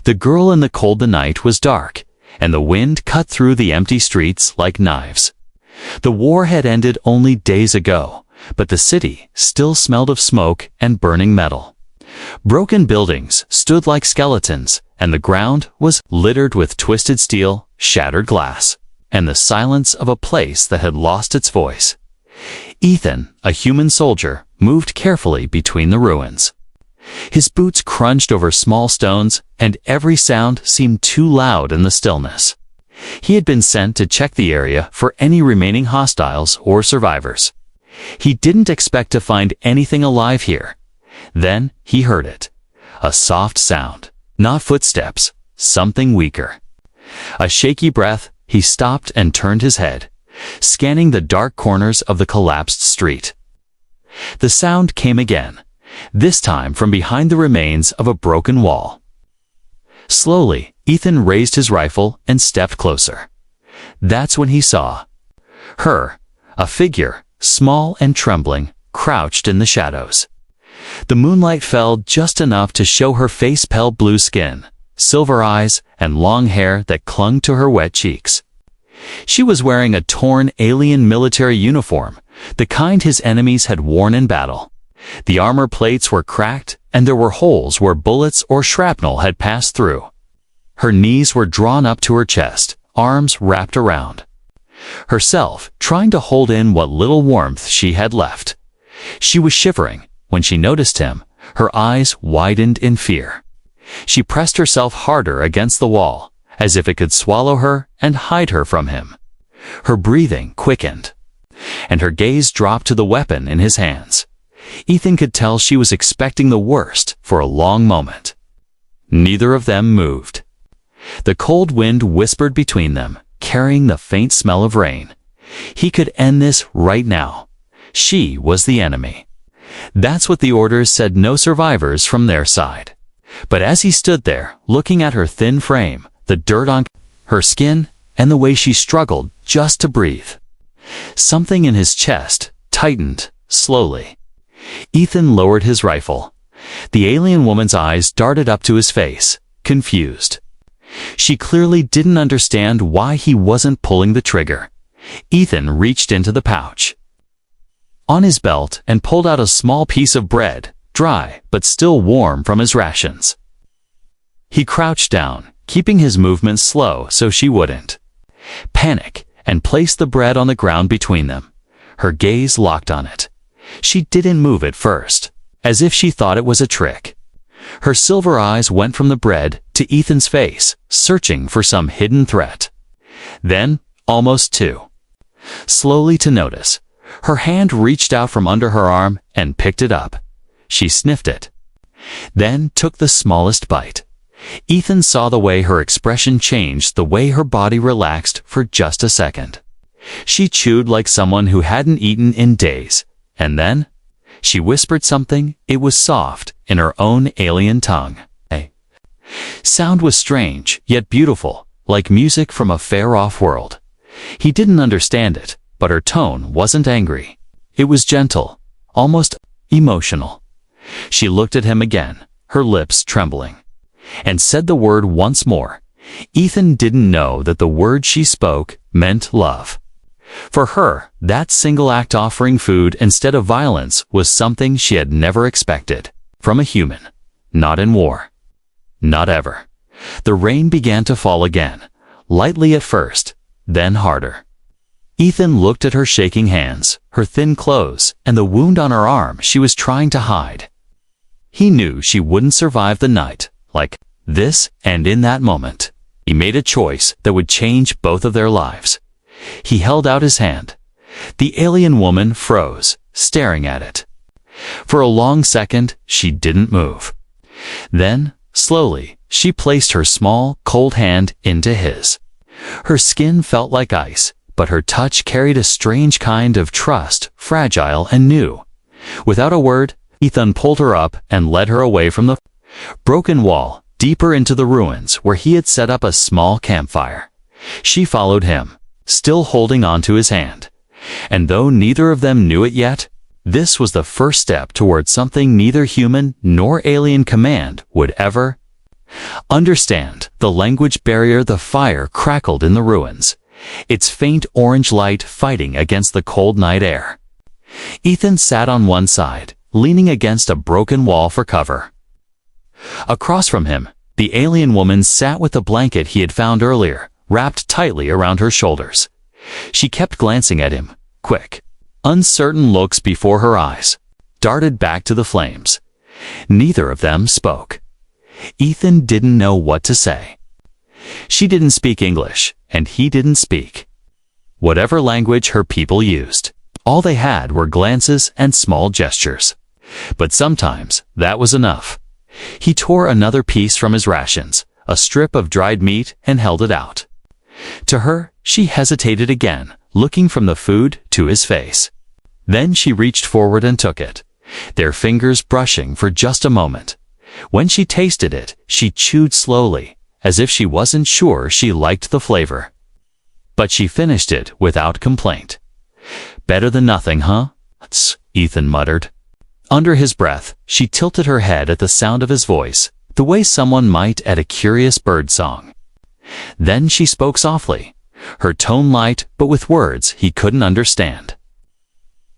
The girl in the cold. The night was dark, and the wind cut through the empty streets like knives. The war had ended only days ago, but the city still smelled of smoke and burning metal. Broken buildings stood like skeletons, and the ground was littered with twisted steel, shattered glass, and the silence of a place that had lost its voice. Ethan, a human soldier, moved carefully between the ruins. His boots crunched over small stones, and every sound seemed too loud in the stillness. He had been sent to check the area for any remaining hostiles or survivors. He didn't expect to find anything alive here. Then he heard it. A soft sound. Not footsteps, something weaker. A shaky breath, he stopped and turned his head, scanning the dark corners of the collapsed street. The sound came again, this time from behind the remains of a broken wall. Slowly, Ethan raised his rifle and stepped closer. That's when he saw her, a figure, small and trembling, crouched in the shadows. The moonlight fell just enough to show her face, pale blue skin, silver eyes, and long hair that clung to her wet cheeks. She was wearing a torn alien military uniform, the kind his enemies had worn in battle. The armor plates were cracked, and there were holes where bullets or shrapnel had passed through. Her knees were drawn up to her chest, arms wrapped around herself, trying to hold in what little warmth she had left. She was shivering when she noticed him, her eyes widened in fear. She pressed herself harder against the wall, as if it could swallow her and hide her from him. Her breathing quickened, and her gaze dropped to the weapon in his hands. Ethan could tell she was expecting the worst for a long moment. Neither of them moved. The cold wind whispered between them, carrying the faint smell of rain. He could end this right now. She was the enemy. That's what the orders said, no survivors from their side. But as he stood there, looking at her thin frame, the dirt on her skin, and the way she struggled just to breathe, something in his chest tightened slowly. Ethan lowered his rifle. The alien woman's eyes darted up to his face, confused. She clearly didn't understand why he wasn't pulling the trigger. Ethan reached into the pouch on his belt and pulled out a small piece of bread, dry but still warm from his rations. He crouched down, keeping his movements slow so she wouldn't panic, and placed the bread on the ground between them. Her gaze locked on it. She didn't move at first, as if she thought it was a trick. Her silver eyes went from the bread to Ethan's face, searching for some hidden threat. Then, almost too slowly to notice, her hand reached out from under her arm and picked it up. She sniffed it, then took the smallest bite. Ethan saw the way her expression changed, the way her body relaxed for just a second. She chewed like someone who hadn't eaten in days, and then she whispered something. It was soft, in her own alien tongue. A sound was strange, yet beautiful, like music from a far-off world. He didn't understand it, but her tone wasn't angry. It was gentle, almost emotional. She looked at him again, her lips trembling, and said the word once more. Ethan didn't know that the word she spoke meant love. For her, that single act, offering food instead of violence, was something she had never expected from a human. Not in war. Not ever. The rain began to fall again, lightly at first, then harder. Ethan looked at her shaking hands, her thin clothes, and the wound on her arm she was trying to hide. He knew she wouldn't survive the night like this, and in that moment, he made a choice that would change both of their lives. He held out his hand. The alien woman froze, staring at it. For a long second, she didn't move. Then, slowly, she placed her small, cold hand into his. Her skin felt like ice, but her touch carried a strange kind of trust, fragile and new. Without a word, Ethan pulled her up and led her away from the broken wall, deeper into the ruins where he had set up a small campfire. She followed him, still holding on to his hand. And though neither of them knew it yet, this was the first step towards something neither human nor alien command would ever Understand the language barrier. The fire crackled in the ruins, its faint orange light fighting against the cold night air. Ethan sat on one side, leaning against a broken wall for cover. Across from him, the alien woman sat with the blanket he had found earlier, wrapped tightly around her shoulders. She kept glancing at him, quick, uncertain looks before her eyes darted back to the flames. Neither of them spoke. Ethan didn't know what to say. She didn't speak English, and he didn't speak whatever language her people used. All they had were glances and small gestures. But sometimes that was enough. He tore another piece from his rations, a strip of dried meat, and held it out. To her, she hesitated again, looking from the food to his face. Then she reached forward and took it, their fingers brushing for just a moment. When she tasted it, she chewed slowly, as if she wasn't sure she liked the flavor. But she finished it without complaint. "Better than nothing, huh?" Ethan muttered. Under his breath, she tilted her head at the sound of his voice, the way someone might at a curious bird song. Then she spoke softly, her tone light but with words he couldn't understand.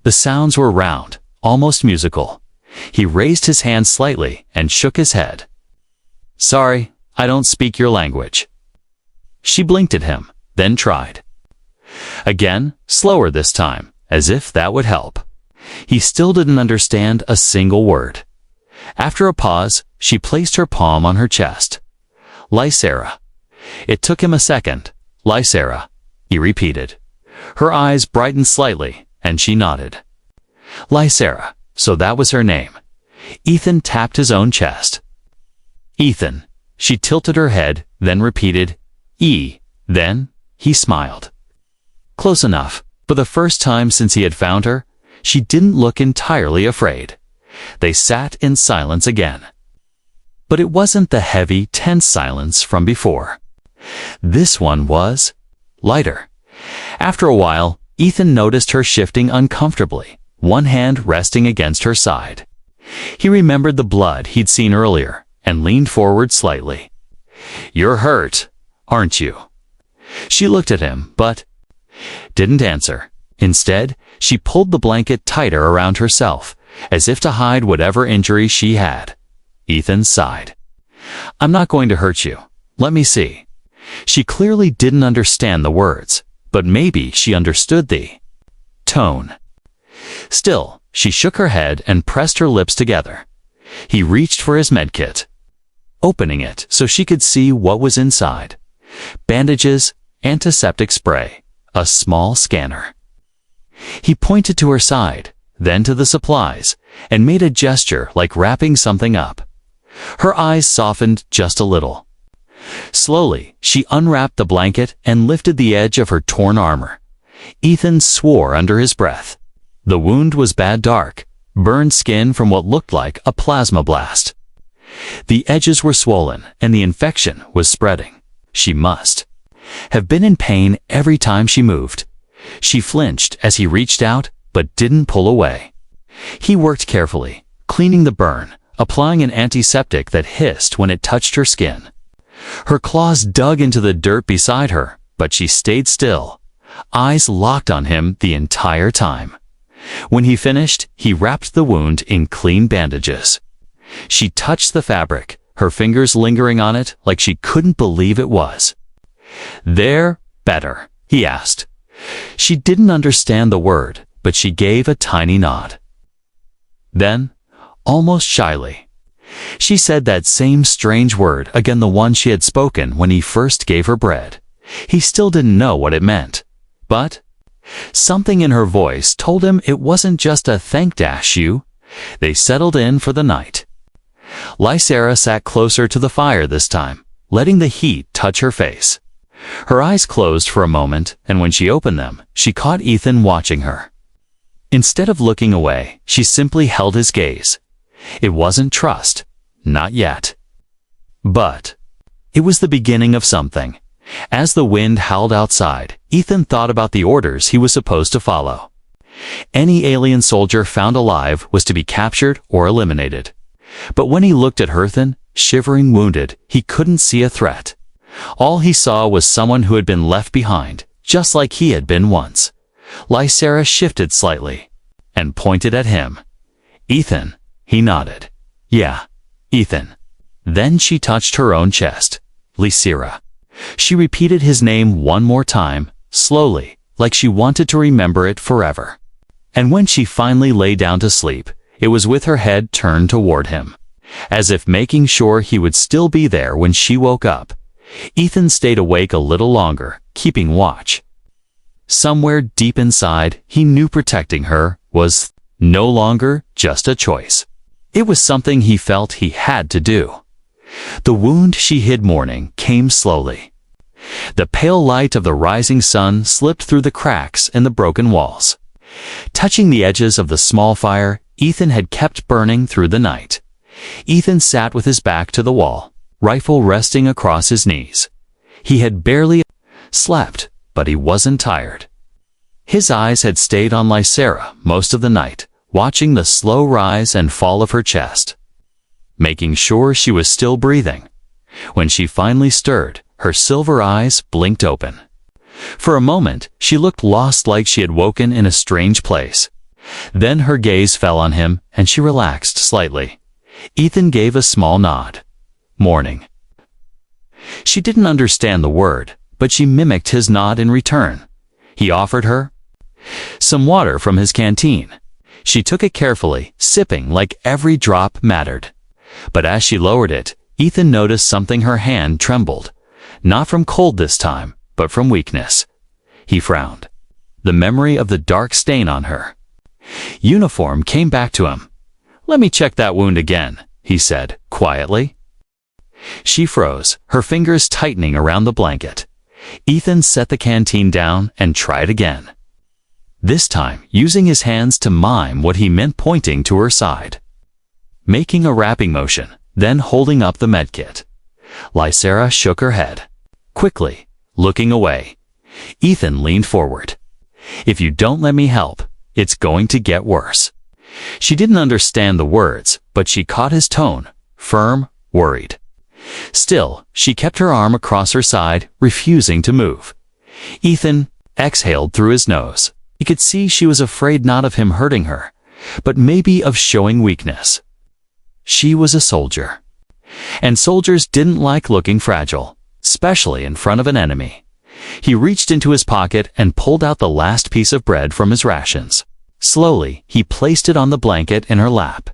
The sounds were round, almost musical. He raised his hand slightly and shook his head. "Sorry, I don't speak your language." She blinked at him, then tried. Again, slower this time, as if that would help. He still didn't understand a single word. After a pause, she placed her palm on her chest. "Lysera." It took him a second. "Lysera," he repeated. Her eyes brightened slightly, and she nodded. Lysera, so that was her name. Ethan tapped his own chest. "Ethan." She tilted her head, then repeated, "E." Then, he smiled. Close enough. For the first time since he had found her, she didn't look entirely afraid. They sat in silence again. But it wasn't the heavy, tense silence from before. This one was lighter. After a while, Ethan noticed her shifting uncomfortably, one hand resting against her side. He remembered the blood he'd seen earlier and leaned forward slightly. "You're hurt, aren't you?" She looked at him, but didn't answer. Instead, she pulled the blanket tighter around herself, as if to hide whatever injury she had. Ethan sighed. "I'm not going to hurt you. Let me see." She clearly didn't understand the words, but maybe she understood the tone. Still, she shook her head and pressed her lips together. He reached for his medkit, opening it so she could see what was inside. Bandages, antiseptic spray, a small scanner. He pointed to her side, then to the supplies, and made a gesture like wrapping something up. Her eyes softened just a little. Slowly, she unwrapped the blanket and lifted the edge of her torn armor. Ethan swore under his breath. The wound was bad, dark, burned skin from what looked like a plasma blast. The edges were swollen, and the infection was spreading. She must have been in pain every time she moved. She flinched as he reached out, but didn't pull away. He worked carefully, cleaning the burn, applying an antiseptic that hissed when it touched her skin. Her claws dug into the dirt beside her, but she stayed still, eyes locked on him the entire time. When he finished, he wrapped the wound in clean bandages. She touched the fabric, her fingers lingering on it like she couldn't believe it was. "There, better?" he asked. She didn't understand the word, but she gave a tiny nod. Then, almost shyly, she said that same strange word again, the one she had spoken when he first gave her bread. He still didn't know what it meant, but something in her voice told him it wasn't just a thank-you. They settled in for the night. Lysera sat closer to the fire this time, letting the heat touch her face. Her eyes closed for a moment, and when she opened them, she caught Ethan watching her. Instead of looking away, she simply held his gaze. It wasn't trust, not yet. But it was the beginning of something. As the wind howled outside, Ethan thought about the orders he was supposed to follow. Any alien soldier found alive was to be captured or eliminated. But when he looked at Herthan, Shivering, wounded, he couldn't see a threat. All he saw was someone who had been left behind, just like he had been once. Lysera shifted slightly and pointed at him. "Ethan," he nodded. "Yeah, Ethan." Then she touched her own chest. "Lysera." She repeated his name one more time, slowly, like she wanted to remember it forever. And when she finally lay down to sleep, it was with her head turned toward him, as if making sure he would still be there when she woke up. Ethan stayed awake a little longer, keeping watch. Somewhere deep inside, he knew protecting her was no longer just a choice. It was something he felt he had to do. The wound she hid mourning came slowly. The pale light of the rising sun slipped through the cracks in the broken walls. Touching the edges of the small fire Ethan had kept burning through the night. Ethan sat with his back to the wall, rifle resting across his knees. He had barely slept, but he wasn't tired. His eyes had stayed on Lysera most of the night, watching the slow rise and fall of her chest, making sure she was still breathing. When she finally stirred, her silver eyes blinked open. For a moment, she looked lost, like she had woken in a strange place. Then her gaze fell on him, and she relaxed slightly. Ethan gave a small nod. "Morning." She didn't understand the word, but she mimicked his nod in return. He offered her some water from his canteen. She took it carefully, sipping like every drop mattered. But as she lowered it, Ethan noticed something. Her hand trembled. Not from cold this time, but from weakness. He frowned. The memory of the dark stain on her uniform came back to him. "Let me check that wound again," he said, quietly. She froze, her fingers tightening around the blanket. Ethan set the canteen down and tried again. This time, using his hands to mime what he meant, pointing to her side, making a wrapping motion, then holding up the medkit. Lysera shook her head. Quickly, looking away. Ethan leaned forward. "If you don't let me help, it's going to get worse." She didn't understand the words, but she caught his tone, firm, worried. Still, she kept her arm across her side, refusing to move. Ethan exhaled through his nose. He could see she was afraid, not of him hurting her, but maybe of showing weakness. She was a soldier, and soldiers didn't like looking fragile, especially in front of an enemy. He reached into his pocket and pulled out the last piece of bread from his rations. Slowly, he placed it on the blanket in her lap.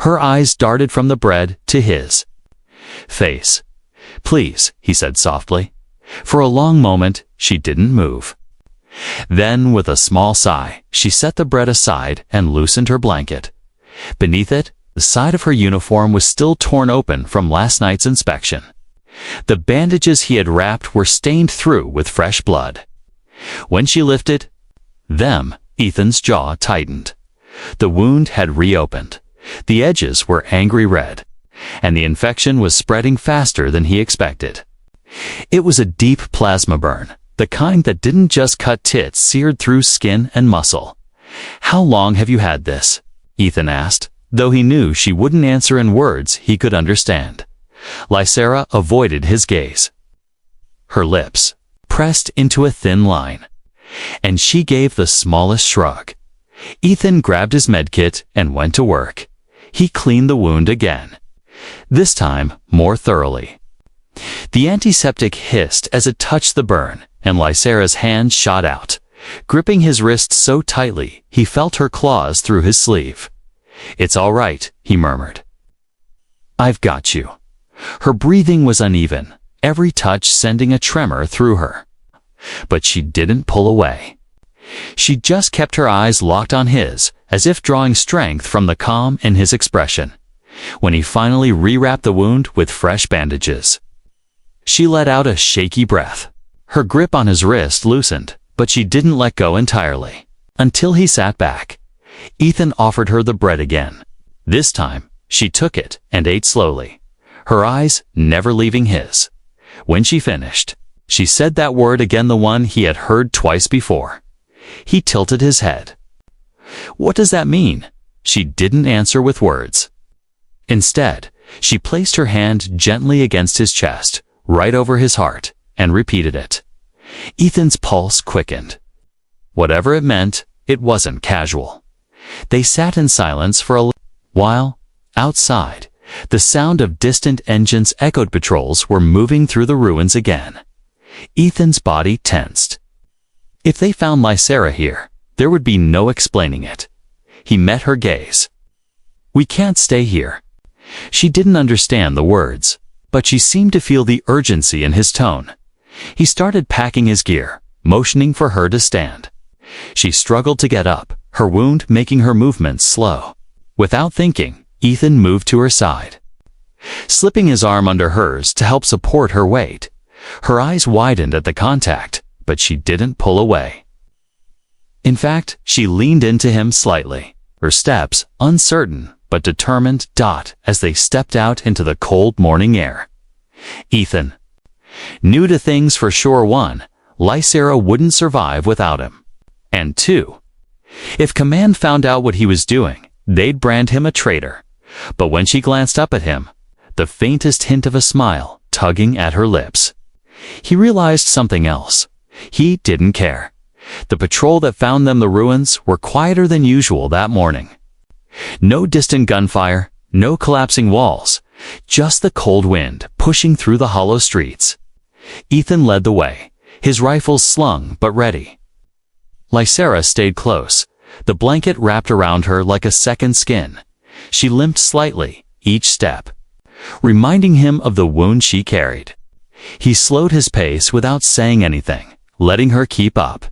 Her eyes darted from the bread to his face. "Please," he said softly. For a long moment, she didn't move. Then, with a small sigh, she set the bread aside and loosened her blanket. Beneath it, the side of her uniform was still torn open from last night's inspection. The bandages he had wrapped were stained through with fresh blood. When she lifted them, Ethan's jaw tightened. The wound had reopened. The edges were angry red, and the infection was spreading faster than he expected. It was a deep plasma burn, the kind that didn't just cut tits, seared through skin and muscle. "How long have you had this?" Ethan asked, though he knew she wouldn't answer in words he could understand. Lysera avoided his gaze. Her lips pressed into a thin line, and she gave the smallest shrug. Ethan grabbed his medkit and went to work. He cleaned the wound again, this time more thoroughly. The antiseptic hissed as it touched the burn, and Lysera's hand shot out, gripping his wrist so tightly he felt her claws through his sleeve. "It's all right," he murmured. "I've got you." Her breathing was uneven, every touch sending a tremor through her. But she didn't pull away. She just kept her eyes locked on his, as if drawing strength from the calm in his expression. When he finally rewrapped the wound with fresh bandages, she let out a shaky breath. Her grip on his wrist loosened, but she didn't let go entirely. Until he sat back. Ethan offered her the bread again. This time, she took it and ate slowly, her eyes never leaving his. When she finished, she said that word again, the one he had heard twice before. He tilted his head. "What does that mean?" She didn't answer with words. Instead, She placed her hand gently against his chest, right over his heart, and repeated it. Ethan's pulse quickened. Whatever it meant, it wasn't casual. They sat in silence for a little while. Outside, the sound of distant engines echoed. Patrols were moving through the ruins again. Ethan's body tensed. If they found Lysera here, there would be no explaining it. He met her gaze. We can't stay here. She didn't understand the words, but she seemed to feel the urgency in his tone. He started packing his gear, motioning for her to stand. She struggled to get up, her wound making her movements slow. Without thinking, Ethan moved to her side, slipping his arm under hers to help support her weight. Her eyes widened at the contact, but she didn't pull away. In fact, she leaned into him slightly, her steps uncertain but determined. As they stepped out into the cold morning air. Ethan knew two things for sure. 1, Lysera wouldn't survive without him. And 2, if Command found out what he was doing, they'd brand him a traitor. But when she glanced up at him, the faintest hint of a smile tugging at her lips, he realized something else. He didn't care. The patrol that found them the ruins were quieter than usual that morning. No distant gunfire, no collapsing walls, just the cold wind pushing through the hollow streets. Ethan led the way, his rifle slung but ready. Lysera stayed close, the blanket wrapped around her like a second skin. She limped slightly, each step, reminding him of the wound she carried. He slowed his pace without saying anything, letting her keep up.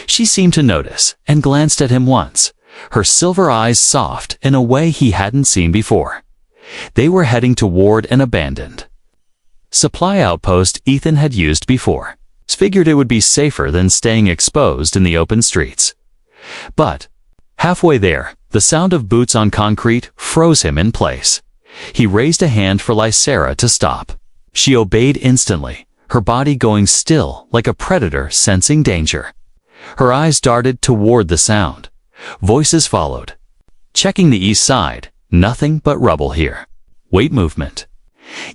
She seemed to notice and glanced at him once, her silver eyes soft in a way he hadn't seen before. They were heading toward an abandoned supply outpost Ethan had used before. Figured it would be safer than staying exposed in the open streets. But halfway there, the sound of boots on concrete froze him in place. He raised a hand for Lysera to stop. She obeyed instantly, her body going still like a predator sensing danger. Her eyes darted toward the sound. Voices followed. Checking the east side, nothing but rubble here. Wait movement.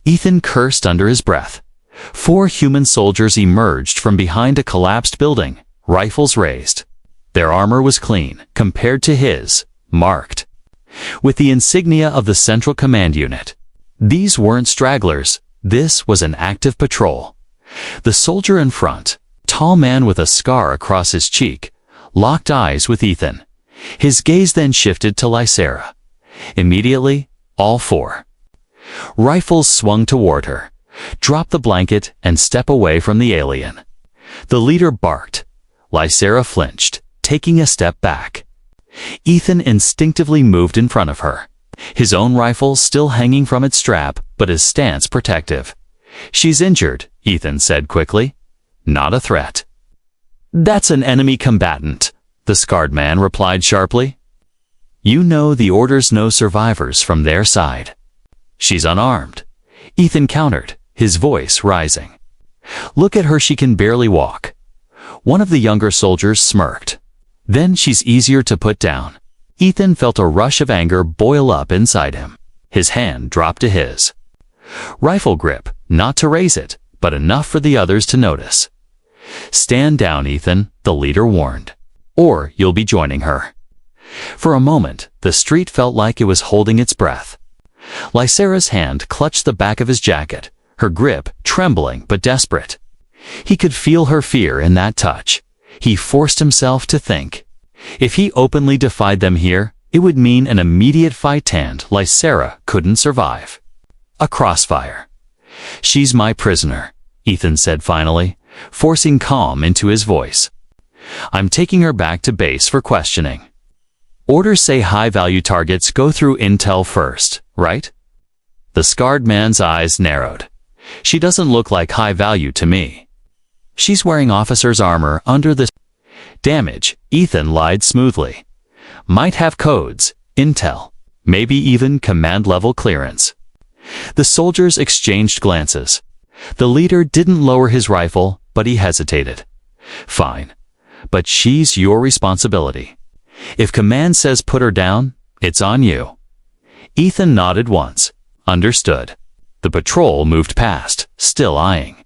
Ethan cursed under his breath. 4 human soldiers emerged from behind a collapsed building, rifles raised. Their armor was clean, compared to his, marked with the insignia of the Central Command Unit. These weren't stragglers, this was an active patrol. The soldier in front, tall man with a scar across his cheek, locked eyes with Ethan. His gaze then shifted to Lysera. Immediately, all 4 rifles swung toward her. Drop the blanket and step away from the alien. The leader barked. Lysera flinched, taking a step back. Ethan instinctively moved in front of her, his own rifle still hanging from its strap, but his stance protective. She's injured, Ethan said quickly. Not a threat. That's an enemy combatant, the scarred man replied sharply. You know the Order's no survivors from their side. She's unarmed, Ethan countered, his voice rising. Look at her, she can barely walk. One of the younger soldiers smirked. Then she's easier to put down. Ethan felt a rush of anger boil up inside him. His hand dropped to his rifle grip, not to raise it, but enough for the others to notice. Stand down, Ethan, the leader warned, or you'll be joining her. For a moment, the street felt like it was holding its breath. Lysera's hand clutched the back of his jacket, her grip trembling but desperate. He could feel her fear in that touch. He forced himself to think. If he openly defied them here, it would mean an immediate fight and Lysera couldn't survive. A crossfire. She's my prisoner, Ethan said finally, forcing calm into his voice. I'm taking her back to base for questioning. Orders say high-value targets go through intel first, right? The scarred man's eyes narrowed. She doesn't look like high value to me. She's wearing officer's armor under the damage, Ethan lied smoothly. Might have codes, intel, maybe even command-level clearance. The soldiers exchanged glances. The leader didn't lower his rifle, but he hesitated. Fine, but she's your responsibility. If command says put her down, it's on you. Ethan nodded once. Understood. The patrol moved past, still eyeing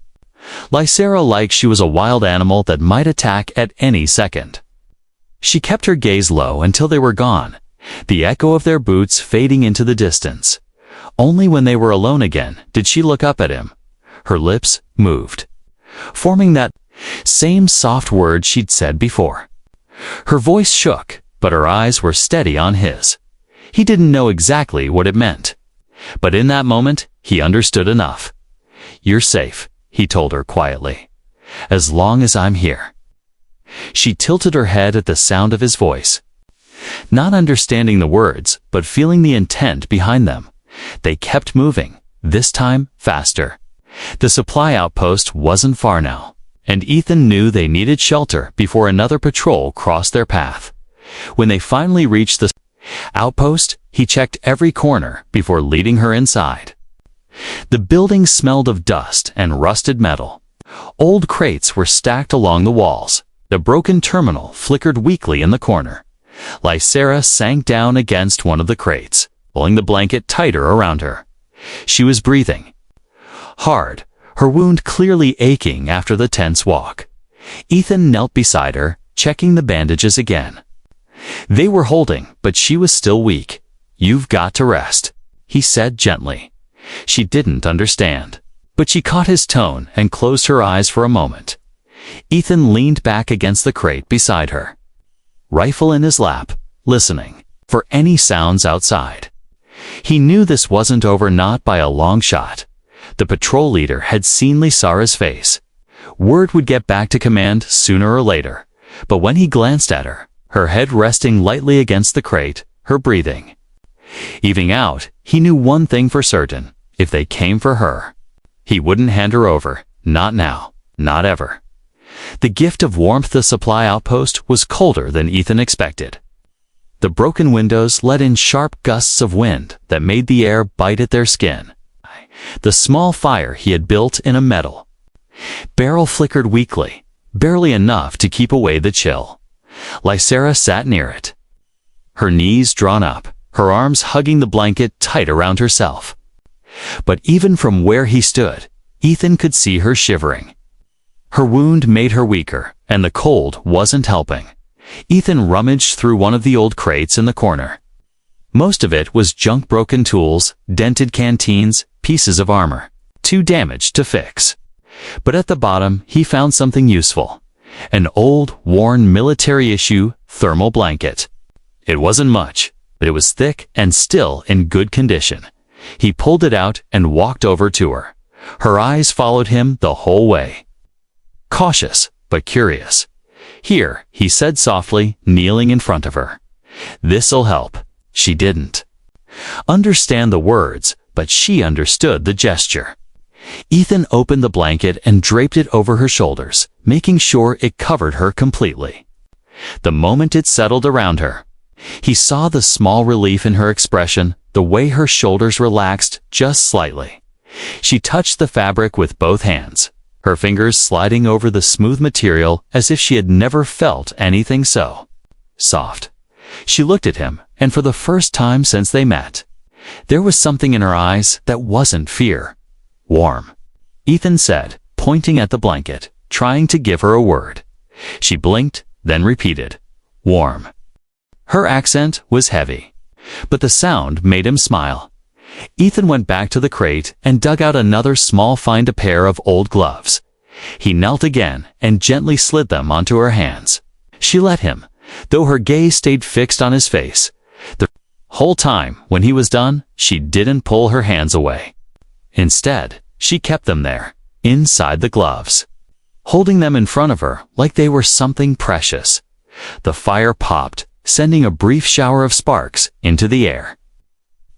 Lysera like she was a wild animal that might attack at any second. She kept her gaze low until they were gone, the echo of their boots fading into the distance. Only when they were alone again did she look up at him. Her lips moved, forming that same soft word she'd said before. Her voice shook, but her eyes were steady on his. He didn't know exactly what it meant, but in that moment, he understood enough. "You're safe," he told her quietly. "As long as I'm here." She tilted her head at the sound of his voice, not understanding the words, but feeling the intent behind them. They kept moving, this time faster. The supply outpost wasn't far now, and Ethan knew they needed shelter before another patrol crossed their path. When they finally reached the outpost, he checked every corner before leading her inside. The building smelled of dust and rusted metal. Old crates were stacked along the walls. The broken terminal flickered weakly in the corner. Lysera sank down against one of the crates, pulling the blanket tighter around her. She was breathing hard, her wound clearly aching after the tense walk. Ethan knelt beside her, checking the bandages again. They were holding, but she was still weak. "You've got to rest," he said gently. She didn't understand, but she caught his tone and closed her eyes for a moment. Ethan leaned back against the crate beside her, rifle in his lap, listening for any sounds outside. He knew this wasn't over, not by a long shot. The patrol leader had seen Lysera's face. Word would get back to command sooner or later, but when he glanced at her, her head resting lightly against the crate, her breathing evening out, he knew one thing for certain: if they came for her, he wouldn't hand her over, not now, not ever. The gift of warmth the supply outpost was colder than Ethan expected. The broken windows let in sharp gusts of wind that made the air bite at their skin. The small fire he had built in a metal barrel flickered weakly, barely enough to keep away the chill. Lysera sat near it, her knees drawn up, her arms hugging the blanket tight around herself. But even from where he stood, Ethan could see her shivering. Her wound made her weaker, and the cold wasn't helping. Ethan rummaged through one of the old crates in the corner. Most of it was junk, broken tools, dented canteens, pieces of armor, too damaged to fix. But at the bottom, he found something useful: an old, worn military-issue thermal blanket. It wasn't much, but it was thick and still in good condition. He pulled it out and walked over to her. Her eyes followed him the whole way, cautious but curious. "Here," he said softly, kneeling in front of her. "This'll help." She didn't understand the words, but she understood the gesture. Ethan opened the blanket and draped it over her shoulders, making sure it covered her completely. The moment it settled around her, he saw the small relief in her expression, the way her shoulders relaxed just slightly. She touched the fabric with both hands, her fingers sliding over the smooth material as if she had never felt anything so soft. She looked at him, and for the first time since they met, there was something in her eyes that wasn't fear. "Warm," Ethan said, pointing at the blanket, trying to give her a word. She blinked, then repeated, "Warm." Her accent was heavy, but the sound made him smile. Ethan went back to the crate and dug out another small find, a pair of old gloves. He knelt again and gently slid them onto her hands. She let him, though her gaze stayed fixed on his face. The whole time, when he was done, she didn't pull her hands away. Instead, she kept them there, inside the gloves, holding them in front of her like they were something precious. The fire popped, sending a brief shower of sparks into the air.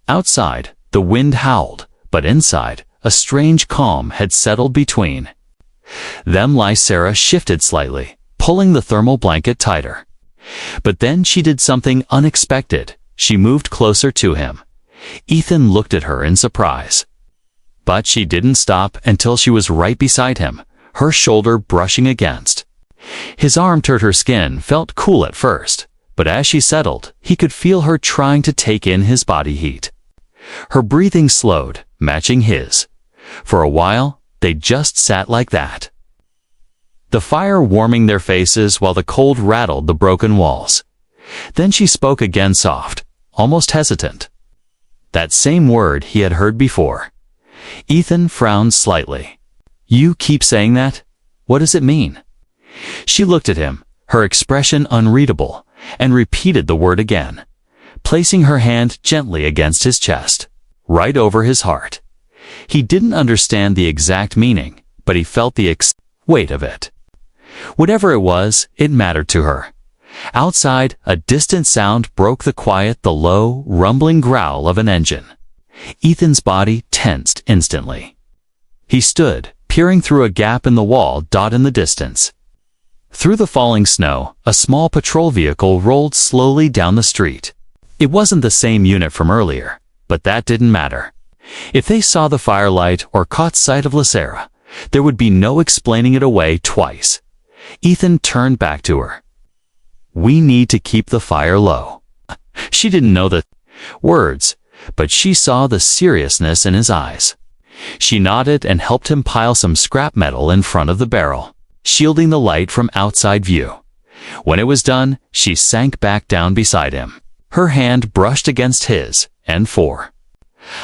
Outside, the wind howled, but inside, a strange calm had settled between them. Lysera shifted slightly, pulling the thermal blanket tighter. But then she did something unexpected. She moved closer to him. Ethan looked at her in surprise. But she didn't stop until she was right beside him, her shoulder brushing against his arm. Her skin felt cool at first, but as she settled, he could feel her trying to take in his body heat. Her breathing slowed, matching his. For a while, they just sat like that, the fire warming their faces while the cold rattled the broken walls. Then she spoke again, soft, almost hesitant. That same word he had heard before. Ethan frowned slightly. "You keep saying that? What does it mean?" She looked at him, her expression unreadable, and repeated the word again, placing her hand gently against his chest, right over his heart. He didn't understand the exact meaning, but he felt the weight of it. Whatever it was, it mattered to her. Outside, a distant sound broke the quiet, the low, rumbling growl of an engine. Ethan's body tensed instantly. He stood, peering through a gap in the wall dot in the distance. Through the falling snow, a small patrol vehicle rolled slowly down the street. It wasn't the same unit from earlier, but that didn't matter. If they saw the firelight or caught sight of Lysera, there would be no explaining it away twice. Ethan turned back to her. "We need to keep the fire low." She didn't know the words, but she saw the seriousness in his eyes. She nodded and helped him pile some scrap metal in front of the barrel, shielding the light from outside view. When it was done, she sank back down beside him. Her hand brushed against his, and for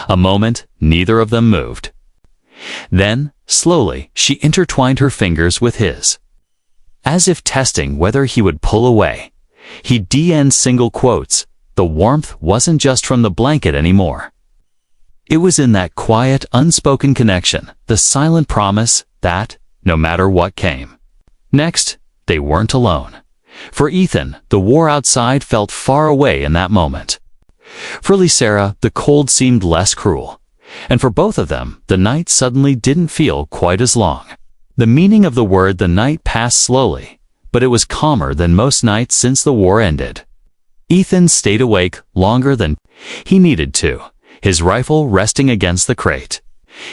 a moment, neither of them moved. Then, slowly, she intertwined her fingers with his, as if testing whether he would pull away. He DN single quotes. The warmth wasn't just from the blanket anymore. It was in that quiet, unspoken connection, the silent promise that, no matter what came next, they weren't alone. For Ethan, the war outside felt far away in that moment. For Lysera, the cold seemed less cruel. And for both of them, the night suddenly didn't feel quite as long. The meaning of the word "the night" passed slowly, but it was calmer than most nights since the war ended. Ethan stayed awake longer than he needed to, his rifle resting against the crate,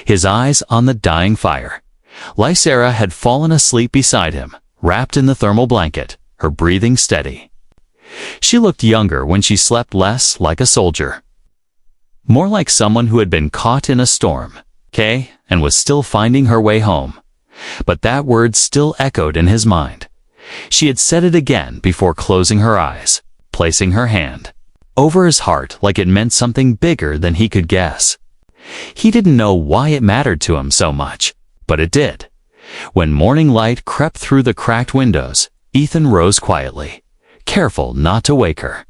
his eyes on the dying fire. Lysera had fallen asleep beside him, wrapped in the thermal blanket, her breathing steady. She looked younger when she slept, less like a soldier, more like someone who had been caught in a storm, and was still finding her way home. But that word still echoed in his mind. She had said it again before closing her eyes, placing her hand over his heart like it meant something bigger than he could guess. He didn't know why it mattered to him so much, but it did. When morning light crept through the cracked windows, Ethan rose quietly, careful not to wake her.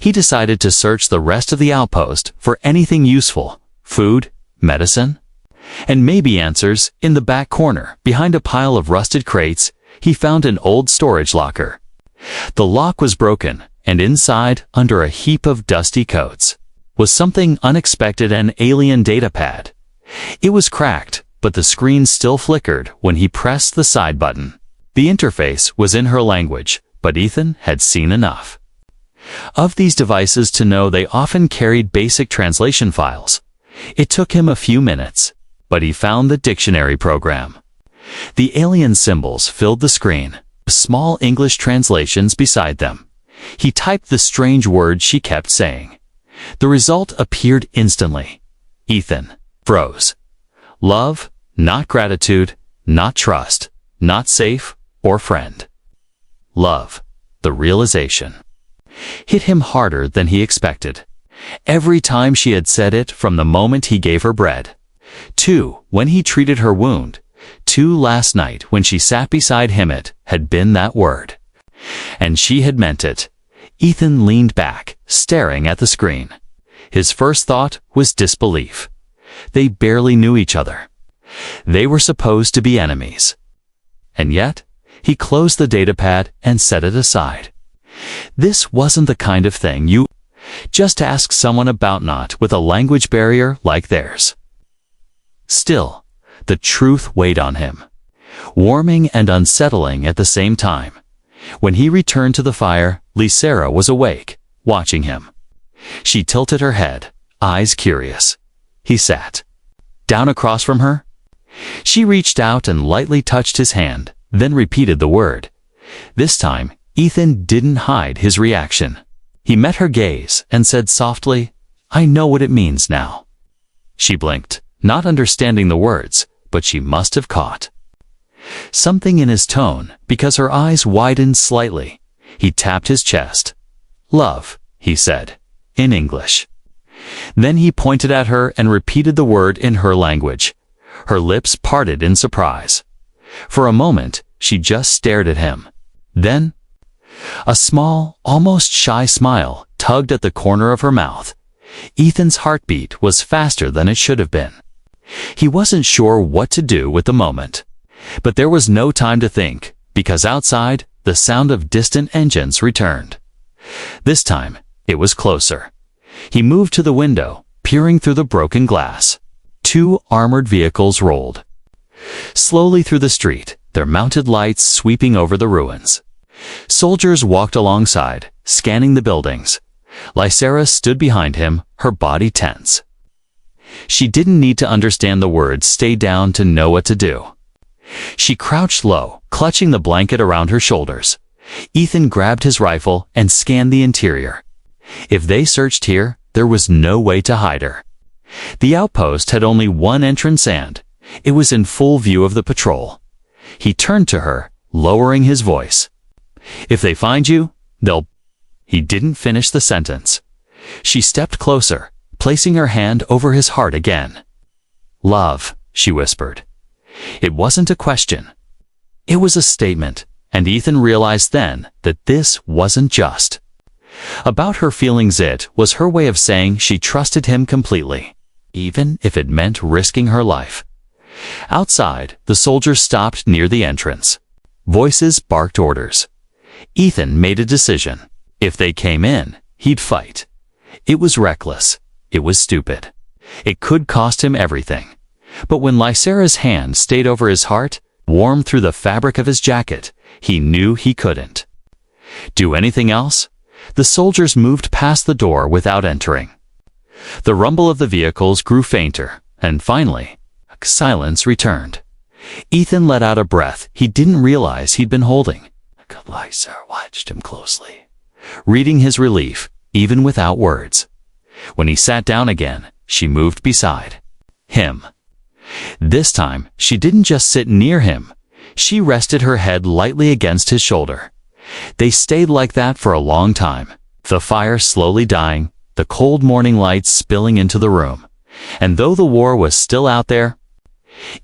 He decided to search the rest of the outpost for anything useful, food, medicine, and maybe answers. In the back corner, behind a pile of rusted crates, he found an old storage locker. The lock was broken, and inside, under a heap of dusty coats, was something unexpected: an alien data pad. It was cracked, but the screen still flickered when he pressed the side button. The interface was in her language, but Ethan had seen enough of these devices to know they often carried basic translation files. It took him a few minutes, but he found the dictionary program. The alien symbols filled the screen, small English translations beside them. He typed the strange words she kept saying. The result appeared instantly. Ethan froze. Love, not gratitude, not trust, not safe or friend. Love, the realization, hit him harder than he expected. Every time she had said it, from the moment he gave her bread, to when he treated her wound, to last night when she sat beside him, it had been that word. And she had meant it. Ethan leaned back, staring at the screen. His first thought was disbelief. They barely knew each other. They were supposed to be enemies. And yet, he closed the datapad and set it aside. This wasn't the kind of thing you just ask someone about, not with a language barrier like theirs. Still, the truth weighed on him, warming and unsettling at the same time. When he returned to the fire, Lysera was awake, watching him. She tilted her head, eyes curious. He sat down across from her. She reached out and lightly touched his hand, then repeated the word. This time, Ethan didn't hide his reaction. He met her gaze and said softly, I know what it means now. She blinked, not understanding the words, but she must have caught something in his tone, because her eyes widened slightly. He tapped his chest. Love, he said, in English. Then he pointed at her and repeated the word in her language. Her lips parted in surprise. For a moment, she just stared at him. Then, a small, almost shy smile tugged at the corner of her mouth. Ethan's heartbeat was faster than it should have been. He wasn't sure what to do with the moment. But there was no time to think, because outside, the sound of distant engines returned. This time, it was closer. He moved to the window, peering through the broken glass. 2 armored vehicles rolled slowly through the street, their mounted lights sweeping over the ruins. Soldiers walked alongside, scanning the buildings. Lysera stood behind him, her body tense. She didn't need to understand the words "stay down" to know what to do. She crouched low, clutching the blanket around her shoulders. Ethan grabbed his rifle and scanned the interior. If they searched here, there was no way to hide her. The outpost had only one entrance and it was in full view of the patrol. He turned to her, lowering his voice. If they find you, they'll... He didn't finish the sentence. She stepped closer, placing her hand over his heart again. Love, she whispered. It wasn't a question. It was a statement, and Ethan realized then that this wasn't just about her feelings. It was her way of saying she trusted him completely, even if it meant risking her life. Outside, the soldiers stopped near the entrance. Voices barked orders. Ethan made a decision. If they came in, he'd fight. It was reckless. It was stupid. It could cost him everything. But when Lysera's hand stayed over his heart, warm through the fabric of his jacket, he knew he couldn't do anything else. The soldiers moved past the door without entering. The rumble of the vehicles grew fainter, and finally, silence returned. Ethan let out a breath he didn't realize he'd been holding. Lysera watched him closely, reading his relief, even without words. When he sat down again, she moved beside him. This time, she didn't just sit near him. She rested her head lightly against his shoulder. They stayed like that for a long time, the fire slowly dying, the cold morning light spilling into the room. And though the war was still out there,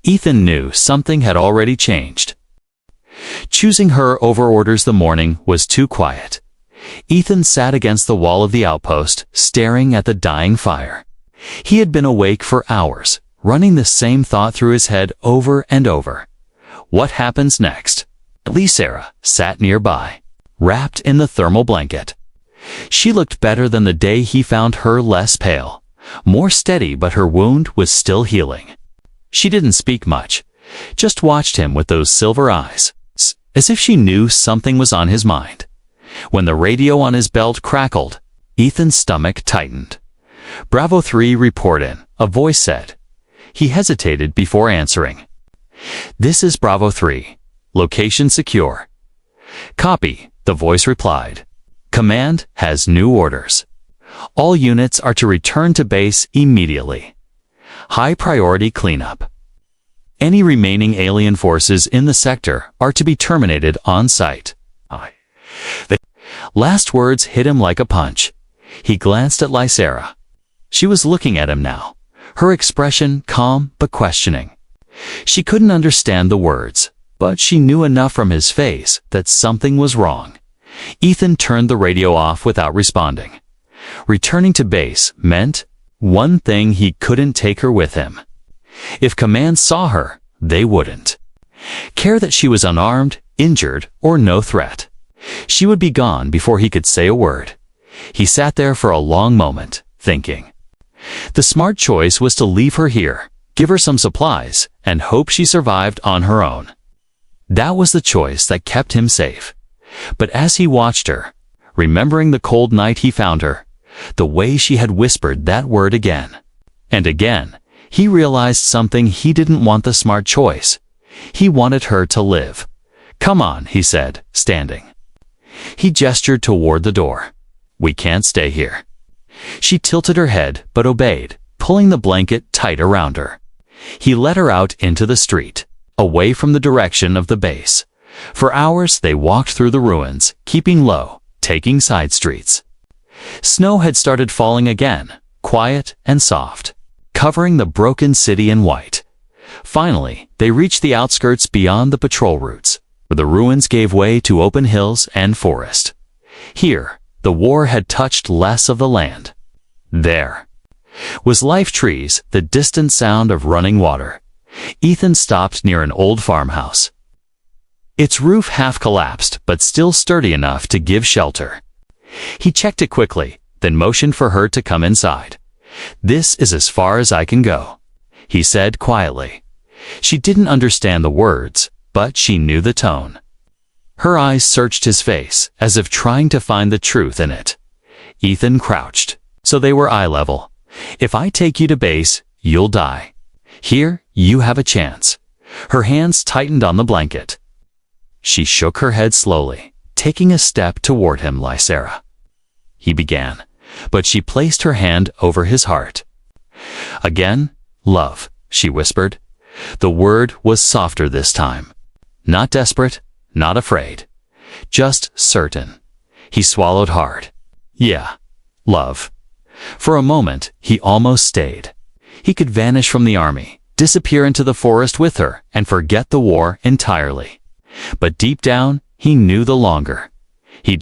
Ethan knew something had already changed. Choosing her over orders the morning was too quiet. Ethan sat against the wall of the outpost, staring at the dying fire. He had been awake for hours, running the same thought through his head over and over. What happens next? Lysera sat nearby, wrapped in the thermal blanket. She looked better than the day he found her, less pale, more steady, but her wound was still healing. She didn't speak much, just watched him with those silver eyes, as if she knew something was on his mind. When the radio on his belt crackled, Ethan's stomach tightened. Bravo 3 report in, a voice said. He hesitated before answering. This is Bravo 3. Location secure. Copy, the voice replied. Command has new orders. All units are to return to base immediately. High priority cleanup. Any remaining alien forces in the sector are to be terminated on site. The last words hit him like a punch. He glanced at Lysera. She was looking at him now, her expression calm but questioning. She couldn't understand the words, but she knew enough from his face that something was wrong. Ethan turned the radio off without responding. Returning to base meant one thing: he couldn't take her with him. If command saw her, they wouldn't care that she was unarmed, injured, or no threat. She would be gone before he could say a word. He sat there for a long moment, thinking. The smart choice was to leave her here, give her some supplies, and hope she survived on her own. That was the choice that kept him safe. But as he watched her, remembering the cold night he found her, the way she had whispered that word again and again, he realized something. He didn't want the smart choice. He wanted her to live. Come on, he said, standing. He gestured toward the door. We can't stay here. She tilted her head but obeyed, pulling the blanket tight around her. He led her out into the street, away from the direction of the base. For hours they walked through the ruins, keeping low, taking side streets. Snow had started falling again, quiet and soft, covering the broken city in white. Finally, they reached the outskirts beyond the patrol routes, where the ruins gave way to open hills and forest. Here, the war had touched less of the land. There was life, trees, the distant sound of running water. Ethan stopped near an old farmhouse. Its roof half collapsed, but still sturdy enough to give shelter. He checked it quickly, then motioned for her to come inside. "This is as far as I can go," he said quietly. She didn't understand the words, but she knew the tone. Her eyes searched his face, as if trying to find the truth in it. Ethan crouched, so they were eye level. "If I take you to base, you'll die. Here, you have a chance." Her hands tightened on the blanket. She shook her head slowly, taking a step toward him. "Lysera," he began, but she placed her hand over his heart. "Again, love," she whispered. The word was softer this time. Not desperate, not afraid, just certain. He swallowed hard. "Yeah, love." For a moment, he almost stayed. He could vanish from the army, disappear into the forest with her, and forget the war entirely. But deep down, he knew the longer he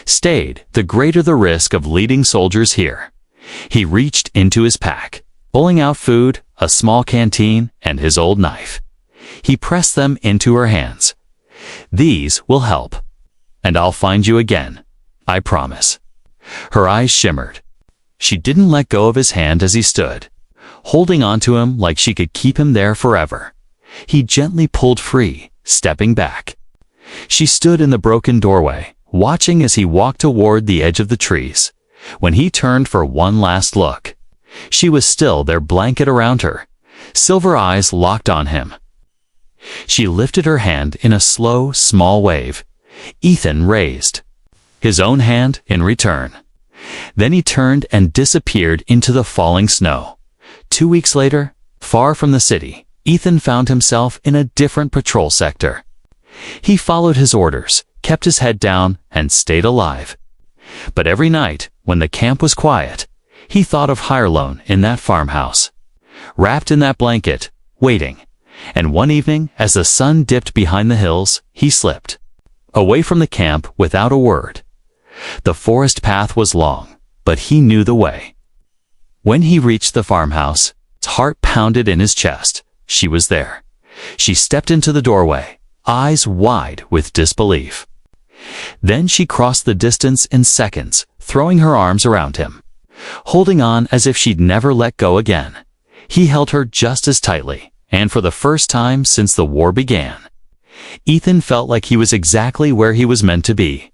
stayed, the greater the risk of leading soldiers here. He reached into his pack, pulling out food, a small canteen, and his old knife. He pressed them into her hands. "These will help. And I'll find you again. I promise." Her eyes shimmered. She didn't let go of his hand as he stood, holding onto him like she could keep him there forever. He gently pulled free, stepping back. She stood in the broken doorway, watching as he walked toward the edge of the trees. When he turned for one last look, she was still there, blanket around her, silver eyes locked on him. She lifted her hand in a slow, small wave. Ethan raised his own hand in return. Then he turned and disappeared into the falling snow. 2 weeks later, far from the city, Ethan found himself in a different patrol sector. He followed his orders, kept his head down, and stayed alive. But every night, when the camp was quiet, he thought of Hirelone in that farmhouse, wrapped in that blanket, waiting. And one evening, as the sun dipped behind the hills, he slipped away from the camp without a word. The forest path was long, but he knew the way. When he reached the farmhouse, his heart pounded in his chest. She was there. She stepped into the doorway, eyes wide with disbelief. Then she crossed the distance in seconds, throwing her arms around him, holding on as if she'd never let go again. He held her just as tightly, and for the first time since the war began, Ethan felt like he was exactly where he was meant to be.